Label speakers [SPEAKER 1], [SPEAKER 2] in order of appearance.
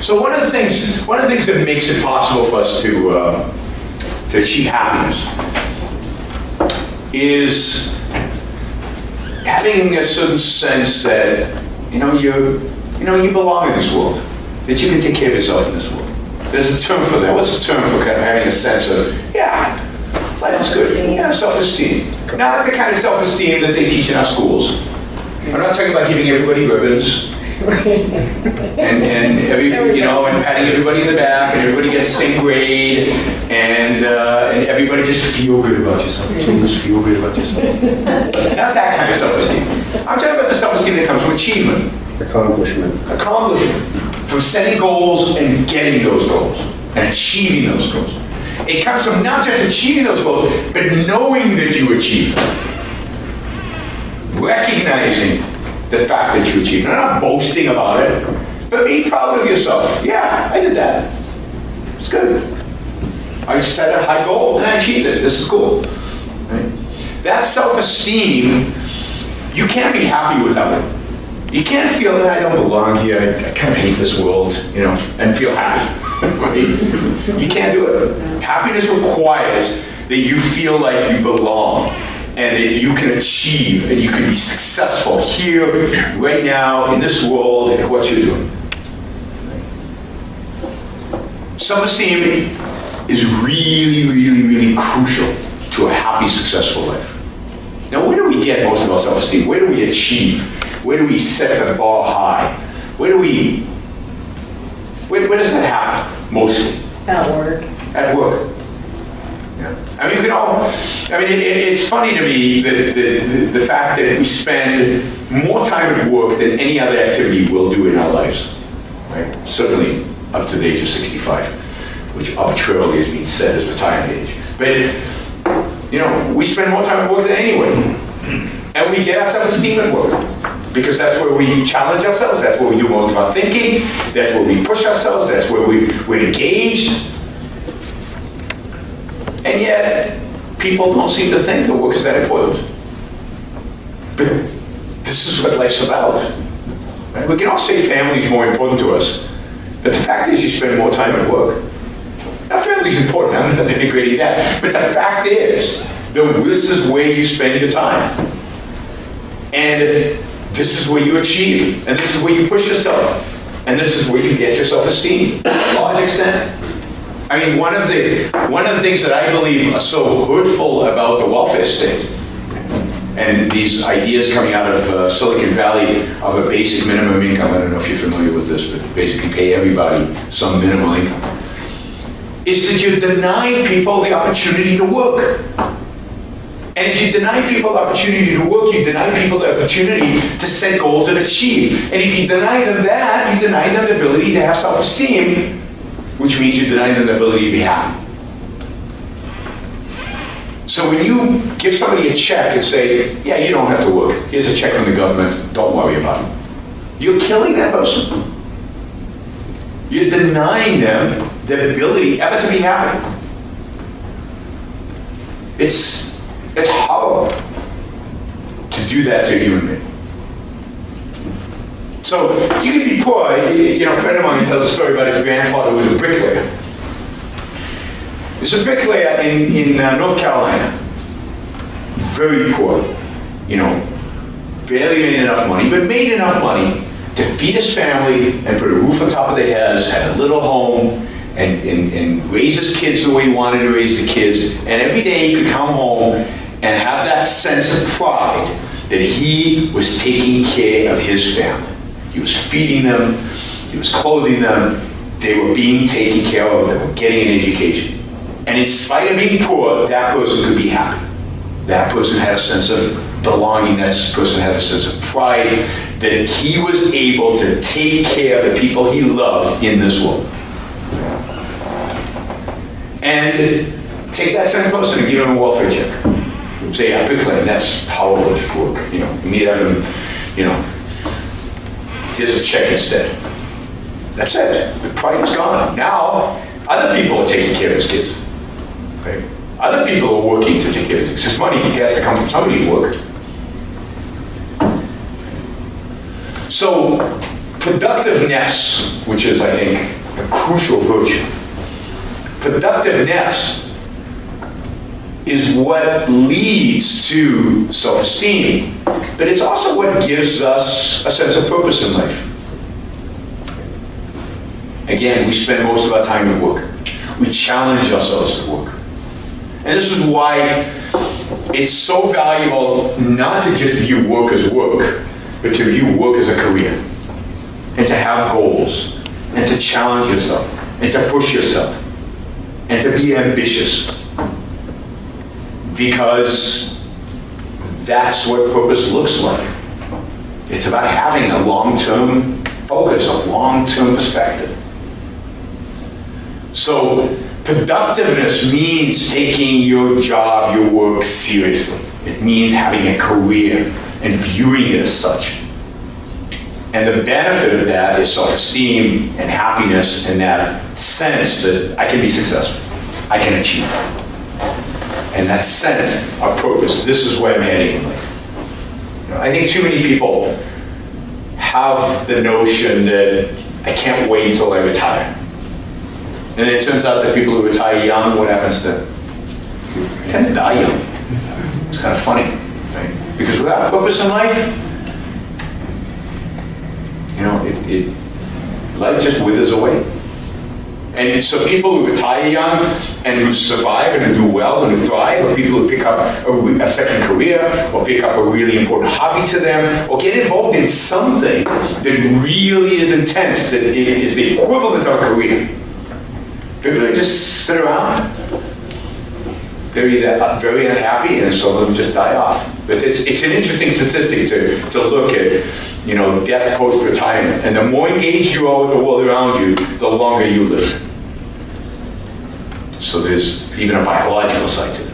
[SPEAKER 1] So one of the things that makes it possible for us to achieve happiness is having a certain sense that you belong in this world, that you can take care of yourself in this world. There's a term for that. What's the term for kind of having a sense of, life is good. Yeah, self-esteem. Not the kind of self-esteem that they teach in our schools. I'm not talking about giving everybody ribbons and patting everybody in the back, and everybody gets the same grade, and everybody just feel good about yourself. Just feel good about yourself. Not that kind of self-esteem. I'm talking about the self-esteem that comes from achievement.
[SPEAKER 2] Accomplishment.
[SPEAKER 1] From setting goals and getting those goals and achieving those goals. It comes from not just achieving those goals, but knowing that you achieved them. Recognizing the fact that you achieved it. Not boasting about it, but be proud of yourself. Yeah, I did that. It's good. I set a high goal and I achieved it. This is cool. Right? That self-esteem, you can't be happy without it. You can't feel that I don't belong here, I kind of hate this world, and feel happy. Right? You can't do it. Happiness requires that you feel like you belong and that you can achieve and you can be successful here, right now, in this world, and what you're doing. Self-esteem is really, really, really crucial to a happy, successful life. Now, where do we get most of our self-esteem? Where do we achieve? Where do we set the bar high? Where does that happen, mostly?
[SPEAKER 3] At work.
[SPEAKER 1] At work. Yeah. It's funny to me that the fact that we spend more time at work than any other activity we'll do in our lives. Right? Certainly up to the age of 65, which arbitrarily is being set as retirement age. But, we spend more time at work than anyone. And we get our self-esteem at work. Because that's where we challenge ourselves, that's where we do most of our thinking, that's where we push ourselves, that's where we're engaged. And yet, people don't seem to think that work is that important. But this is what life's about. Right? We can all say family is more important to us, but the fact is you spend more time at work. Now, family is important, I'm not denigrating that, but the fact is, this is where you spend your time. And this is where you achieve, and this is where you push yourself, and this is where you get your self-esteem, to a large extent. One of the things that I believe are so hurtful about the welfare state, and these ideas coming out of Silicon Valley of a basic minimum income, I don't know if you're familiar with this, but basically pay everybody some minimal income, is that you deny people the opportunity to work. And if you deny people the opportunity to work, you deny people the opportunity to set goals and achieve. And if you deny them that, you deny them the ability to have self-esteem, which means you deny them the ability to be happy. So when you give somebody a check and say, yeah, you don't have to work, here's a check from the government, don't worry about it, you're killing that person. You're denying them the ability ever to be happy. It's horrible to do that to a human being. So you can be poor. A friend of mine tells a story about his grandfather who was a bricklayer. He was a bricklayer in North Carolina. Very poor. Barely made enough money, but made enough money to feed his family and put a roof on top of their heads, had a little home, and raise his kids the way he wanted to raise the kids. And every day he could come home and have that sense of pride that he was taking care of his family. He was feeding them, he was clothing them, they were being taken care of, they were getting an education. And in spite of being poor, that person could be happy. That person had a sense of belonging, that person had a sense of pride, that he was able to take care of the people he loved in this world. And take that same person and give him a welfare check. Say, yeah, bricklayer, that's horrible work. You need to have him, here's a check instead. That's it. The pride is gone. Now, other people are taking care of his kids. Okay? Other people are working to take care of his kids. This money has to come from somebody's work. So, Productiveness, which is, I think, a crucial virtue. Productiveness is what leads to self-esteem, but it's also what gives us a sense of purpose in life. Again, we spend most of our time at work. We challenge ourselves to work. And this is why it's so valuable not to just view work as work, but to view work as a career, and to have goals, and to challenge yourself, and to push yourself, and to be ambitious. Because that's what purpose looks like. It's about having a long-term focus, a long-term perspective. So productiveness means taking your job, your work seriously. It means having a career and viewing it as such. And the benefit of that is self-esteem and happiness and that sense that I can be successful, I can achieve. And that sense of purpose, this is where I'm heading in life. I think too many people have the notion that I can't wait until I retire. And it turns out that people who retire young, what happens to them? They tend to die young. It's kind of funny, right? Because without purpose in life, life just withers away. And so people who retire young and who survive and who do well and who thrive are people who pick up a second career or pick up a really important hobby to them or get involved in something that really is intense, that is the equivalent of a career. People who just sit around, they're either very unhappy and some of them just die off. But it's an interesting statistic to look at, death post-retirement. And the more engaged you are with the world around you, the longer you live. So there's even a biological side to it.